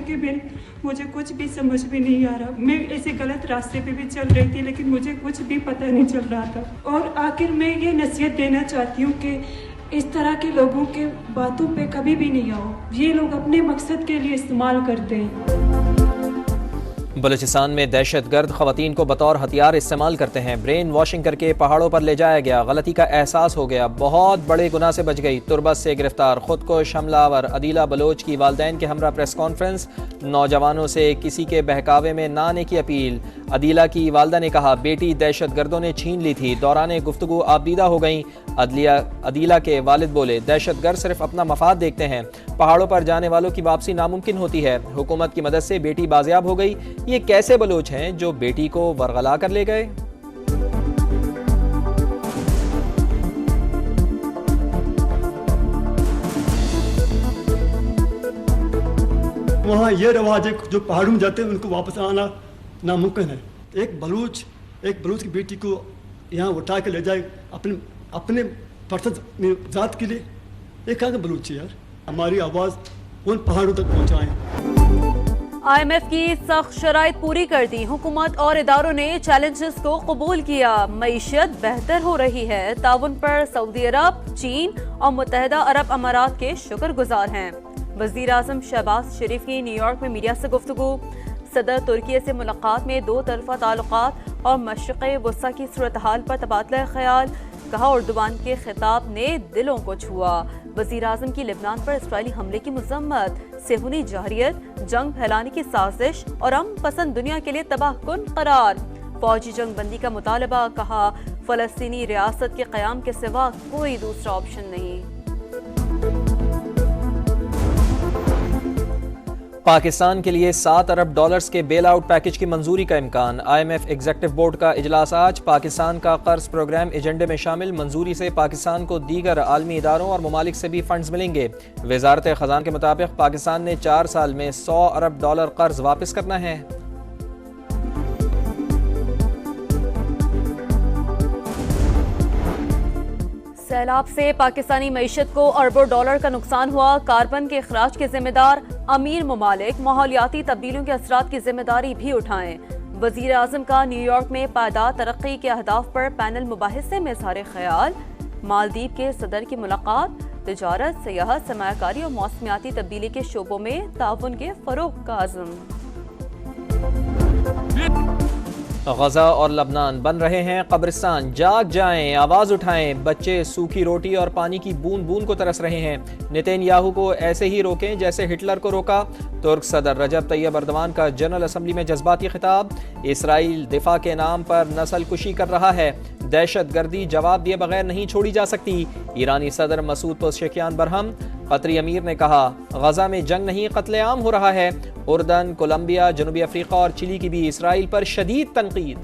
के बिन मुझे कुछ भी समझ में नहीं आ रहा। मैं ऐसे गलत रास्ते पे भी चल रही थी, लेकिन मुझे कुछ भी पता नहीं चल रहा था। और आखिर मैं ये नसीहत देना चाहती हूँ कि इस तरह के लोगों के बातों पे कभी भी नहीं आओ। ये लोग अपने मकसद के लिए इस्तेमाल करते हैं। बलूचिस्तान में दहशतगर्द खवातीन को बतौर हथियार इस्तेमाल करते हैं। ब्रेन वॉशिंग करके पहाड़ों पर ले जाया गया, गलती का एहसास हो गया, बहुत बड़े गुनाह से बच गई, तुर्बत से गिरफ्तार। खुद को हमलावर अदीला बलोच की वालदैन के हमरा प्रेस कॉन्फ्रेंस। नौजवानों से किसी के बहकावे में ना आने की अपील। अदीला की वालदा ने कहा बेटी दहशतगर्दों ने छीन ली थी, दौरान गुफ्तगू आबदीदा हो गई। अदीला के वालिद बोले दहशतगर्द सिर्फ अपना मफाद देखते हैं, पहाड़ों पर जाने वालों की वापसी नामुमकिन होती है। हुकूमत की मदद से बेटी बाजियाब हो गई। ये कैसे बलोच हैं जो बेटी को वरगला कर ले गए? वहाँ ये रवाज है जो पहाड़ों में जाते हैं उनको वापस आना नामुमकिन है। एक बलूच की बेटी को यहाँ उठा के ले जाए अपने फर्सत ज़ात के लिए, एक कहाँ का बलूच है यार। हमारी आवाज़ उन पहाड़ों तक पहुँचाएं। IMF की सख्त शराइत पूरी कर दी, हुकूमत और इदारों ने चैलेंजेस को कबूल किया। मईशत बेहतर हो रही है, ताउन पर सऊदी अरब, चीन और मुत्तहिदा अरब अमारात के शुक्रगुजार हैं। वज़ीर आज़म शहबाज शरीफ की न्यूयॉर्क में मीडिया से गुफ्तगू। सदर तुर्की से मुलाकात में दो तरफा ताल्लुकात और मशरिक़ वस्ता की सूरत हाल पर तबादला ख्याल। कहा उर्दुवान के खिताब ने दिलों को छुआ। वज़ीर आज़म की लिबनान पर इस्राईली हमले की मज़म्मत। सेहूनी जहरियत, जंग फैलाने की साजिश और अमन पसंद दुनिया के लिए तबाहकुन करार। फौजी जंग बंदी का मुतालबा। कहा फ़लस्तीनी रियासत के क़याम के सिवा कोई दूसरा ऑप्शन नहीं। पाकिस्तान के लिए $7 अरब के बेल आउट पैकेज की मंजूरी का इम्कान। IMF एग्जेक्टिव बोर्ड का इजलास आज। पाकिस्तान का कर्ज प्रोग्राम एजेंडे में शामिल। मंजूरी से पाकिस्तान को दीगर आलमी इदारों और ममालिक से भी फंड्स मिलेंगे। वजारत खजाना के मुताबिक पाकिस्तान ने 4 साल में $100 अरब कर्ज वापस करना है। सैलाब से पाकिस्तानी मईशत को अरबों डॉलर का नुकसान हुआ। कार्बन के अखराज के जिम्मेदार अमीर ममालिक माहौलियाती तब्दीलियों के असरात की जिम्मेदारी भी उठाएं। वजीर आज़म का न्यूयॉर्क में पायदार तरक्की के अहदाफ पर पैनल मुबाहिसे में इज़हार ख्याल। मालदीव के सदर की मुलाकात। तिजारत, सियाहत, सरमायाकारी और मौसमियाती तब्दीली के शोबों में ताउन के फरोग का अज़्म। गजा और लबनान बन रहे हैं कब्रिस्तान। जाग जाएं, आवाज़ उठाएं। बच्चे सूखी रोटी और पानी की बूंद बूंद को तरस रहे हैं। नेतन्याहू को ऐसे ही रोकें जैसे हिटलर को रोका। तुर्क सदर रजब तैयब अर्दवान का जनरल असम्बली में जज्बाती खिताब। इसराइल दिफा के नाम पर नस्ल कुशी कर रहा है। दहशत गर्दी जवाब दिए बगैर नहीं छोड़ी जा सकती। ईरानी सदर मसूद पेज़ेश्कियान बरहम। कतरी अमीर ने कहा गजा में जंग नहीं कत्लेआम हो रहा है। उर्दन, कोलंबिया, जनूबी अफ्रीका और चिली की भी इसराइल पर शदीद तनकीद।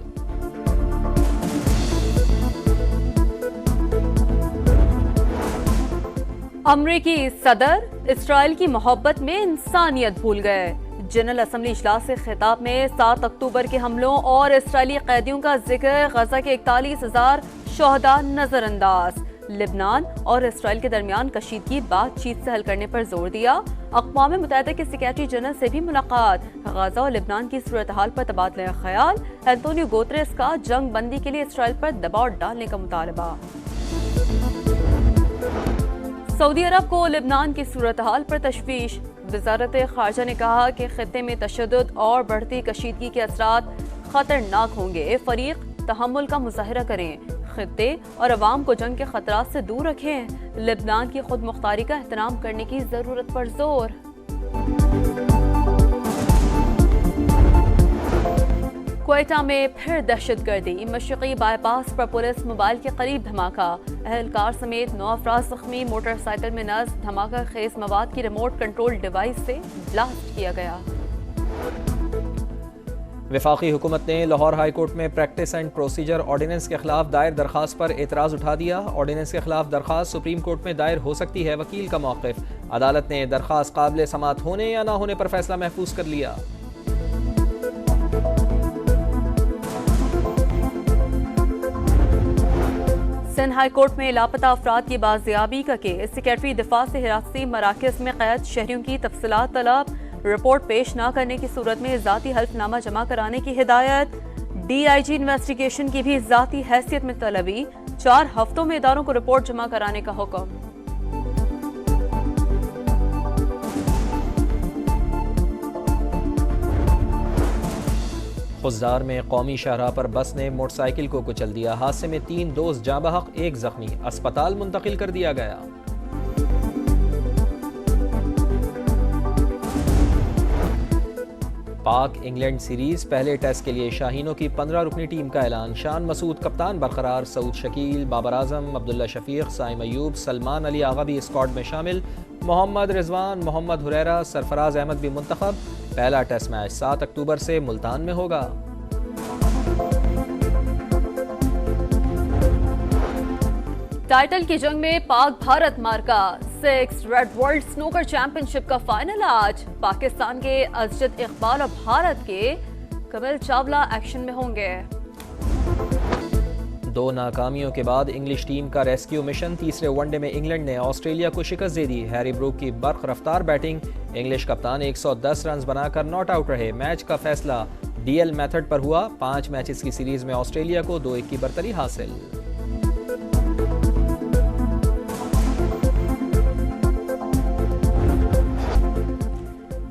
अमरीकी सदर इसराइल की मोहब्बत में इंसानियत भूल गए। जनरल असम्बली इजलास से खिताब में 7 अक्टूबर के हमलों और इसराइली कैदियों का जिक्र। गजा के 41,000 शोहदा नजरअंदाज। लिबनान और इसराइल के दरमियान कशीदगी बातचीत से हल करने पर जोर दिया। अक़वाम मुत्तहिदा के सेक्रेटरी जनरल से भी मुलाकात। गजा और लिबनान की सूरत हाल पर तबादला ख्याल। एंटोनियो गुतेरेस का जंग बंदी के लिए इसराइल पर दबाव डालने का मुतालबा। सऊदी अरब को लिबनान की सूरत हाल पर तशवीश। वज़ारत ख़ारजा ने कहा कि खित्ते में तशद्दुद और बढ़ती कशीदगी के असरात खतरनाक होंगे। फरीक तहम्मुल का मुजाहरा करें। खित्ते और अवाम को जंग के खतरात से दूर रखें। लिबनान की खुद मुख्तारी का एहतराम करने की जरूरत पर जोर। क्वेटा में फिर दहशतगर्दी। मशरिकी बाईपास पर पुलिस मोबाइल के करीब धमाका। अहलकार समेत 9 अफराद जख्मी। मोटरसाइकिल में नस्ब धमाका खेज मवाद की रिमोट कंट्रोल डिवाइस से ब्लास्ट किया गया। वफाकी हुकूमत ने लाहौर हाई कोर्ट में प्रैक्टिस एंड प्रोसीजर ऑर्डिनेंस के खिलाफ दायर दरखास्त पर एतराज़ उठा दिया। ऑर्डिनेंस के खिलाफ दरखास्त सुप्रीम कोर्ट में दायर हो सकती है, वकील का मौक़िफ़। अदालत ने दरखास्त काबिल समाअत होने या ना होने पर फैसला महफूज कर लिया। सिंध हाई कोर्ट में लापता अफराद की बाजियाबी का केस। सेक्रेटरी दिफा से हिरासती मराकज़ में कैद शहरियों की तफसीलात तलब। रिपोर्ट पेश न करने की सूरत में ज़ाती हल्फनामा जमा कराने की हिदायत। DIG इन्वेस्टिगेशन की भी ज़ाती हैसियत में तलबी। 4 हफ्तों में इदारों को रिपोर्ट जमा कराने का हुक्म। खुजदार में कौमी शाहराह पर बस ने मोटरसाइकिल को कुचल दिया। हादसे में 3 दोस्त जाँ बहक, 1 जख्मी, अस्पताल मुंतकिल कर दिया गया। पाक इंग्लैंड सीरीज पहले टेस्ट के लिए शाहीनों की 15 रुकनी टीम का ऐलान। शान मसूद कप्तान बरकरार, सऊद शकील, बाबर आजम, अब्दुल्ला शफीक, साइम अयूब, सलमान अली आगा भी स्क्वाड में शामिल। मोहम्मद रिजवान, मोहम्मद हुरैरा, सरफराज अहमद भी मुंतखब। पहला टेस्ट मैच 7 अक्टूबर से मुल्तान में होगा। टाइटल की जंग में पाक भारत मार्का। 6 रेड वर्ल्ड स्नूकर चैंपियनशिप का फाइनल आज। पाकिस्तान के अजजद इकबाल और भारत के कमिल चावला एक्शन में होंगे। 2 नाकामियों के बाद इंग्लिश टीम का रेस्क्यू मिशन। तीसरे वनडे में इंग्लैंड ने ऑस्ट्रेलिया को शिकस्त दे दी। हैरी ब्रूक की बर्क रफ्तार बैटिंग। इंग्लिश कप्तान 110 रन बनाकर नॉट आउट रहे। मैच का फैसला DL मेथड पर हुआ। 5 मैचेस की सीरीज में ऑस्ट्रेलिया को 2-1 की बरतरी हासिल।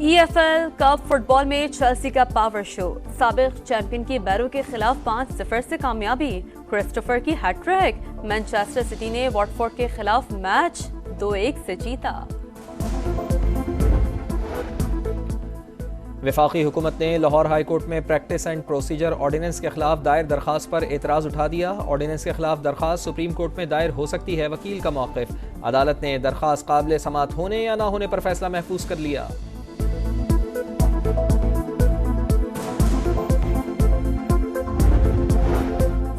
EFL कप फुटबॉल में चेल्सी का पावर शो। साबिक चैंपियन की बैरो के खिलाफ 5-0 से कामयाबी। क्रिस्टोफर की हैट्रिक। मैनचेस्टर सिटी ने वॉटफोर्ड के खिलाफ मैच 2-1 से जीता। वफाकी हुकूमत ने लाहौर हाई कोर्ट में प्रैक्टिस एंड प्रोसीजर ऑर्डिनेंस के खिलाफ दायर दरखास्त पर एतराज़ उठा दिया। ऑर्डिनेंस के खिलाफ दरखास्त सुप्रीम कोर्ट में दायर हो सकती है, वकील का मौक़िफ़। अदालत ने दरखास्त काबिल समाअत होने या ना होने पर फैसला महफूज कर लिया।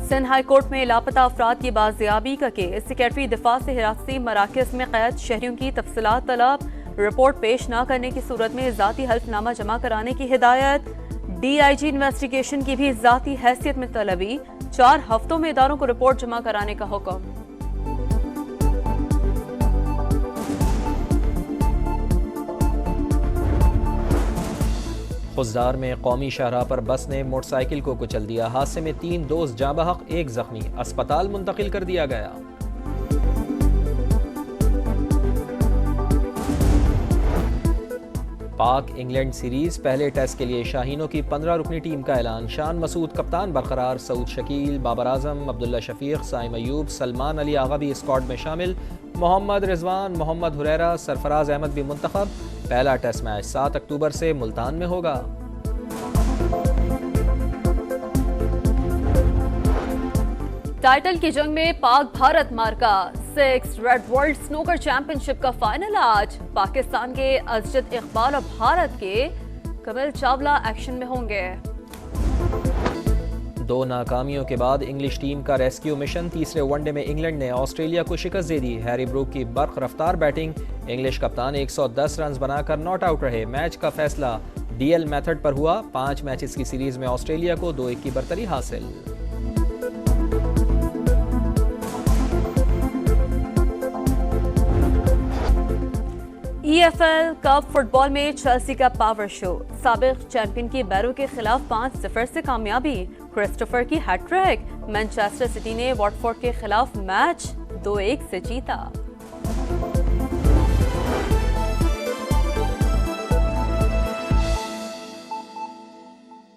सिंध हाई कोर्ट में लापता अफराद की बाजियाबी का केस। सेक्रेटरी दिफा से हिरासती मराकज़ में कैद शहरियों की तफसीलात तलब। रिपोर्ट पेश न करने की सूरत में ज़ाती हल्फनामा जमा कराने की हिदायत। DIG इन्वेस्टिगेशन की भी ज़ाती हैसियत में तलबी। 4 हफ्तों में इदारों को रिपोर्ट जमा कराने का हुक्म। खुजदार में कौमी शाहराह पर बस ने मोटरसाइकिल को कुचल दिया। हादसे में 3 दोस्त जाँ बहक, 1 जख्मी, अस्पताल मुंतकिल कर दिया गया। पाक इंग्लैंड सीरीज पहले टेस्ट के लिए शाहीनों की 15 रुकनी टीम का ऐलान। शान मसूद कप्तान बरकरार, सऊद शकील, बाबर आजम, अब्दुल्ला शफीक, साइम अयूब, सलमान अली आगा भी स्क्वाड में शामिल। मोहम्मद रिजवान, मोहम्मद हुरैरा, सरफराज अहमद भी मुंतखब। पहला टेस्ट मैच 7 अक्टूबर से मुल्तान में होगा। टाइटल की जंग में पाक भारत मार्का। 6 रेड वर्ल्ड स्नूकर चैंपियनशिप का फाइनल आज। पाकिस्तान के अजजद इकबाल और भारत के कमिल चावला एक्शन में होंगे। 2 नाकामियों के बाद इंग्लिश टीम का रेस्क्यू मिशन। तीसरे वनडे में इंग्लैंड ने ऑस्ट्रेलिया को शिकस्त दे दी। हैरी ब्रूक की बर्क रफ्तार बैटिंग। इंग्लिश कप्तान 110 रन बनाकर नॉट आउट रहे। मैच का फैसला DL मेथड पर हुआ। 5 मैचेस की सीरीज में ऑस्ट्रेलिया को 2-1 की बरतरी हासिल। EFL कप फुटबॉल में चेल्सी का पावर शो। साबिक चैंपियन की बैरो के खिलाफ 5-0 से कामयाबी। क्रिस्टोफर की हैट्रिक। मैनचेस्टर सिटी ने वॉटफोर्ड के खिलाफ मैच 2-1 से जीता।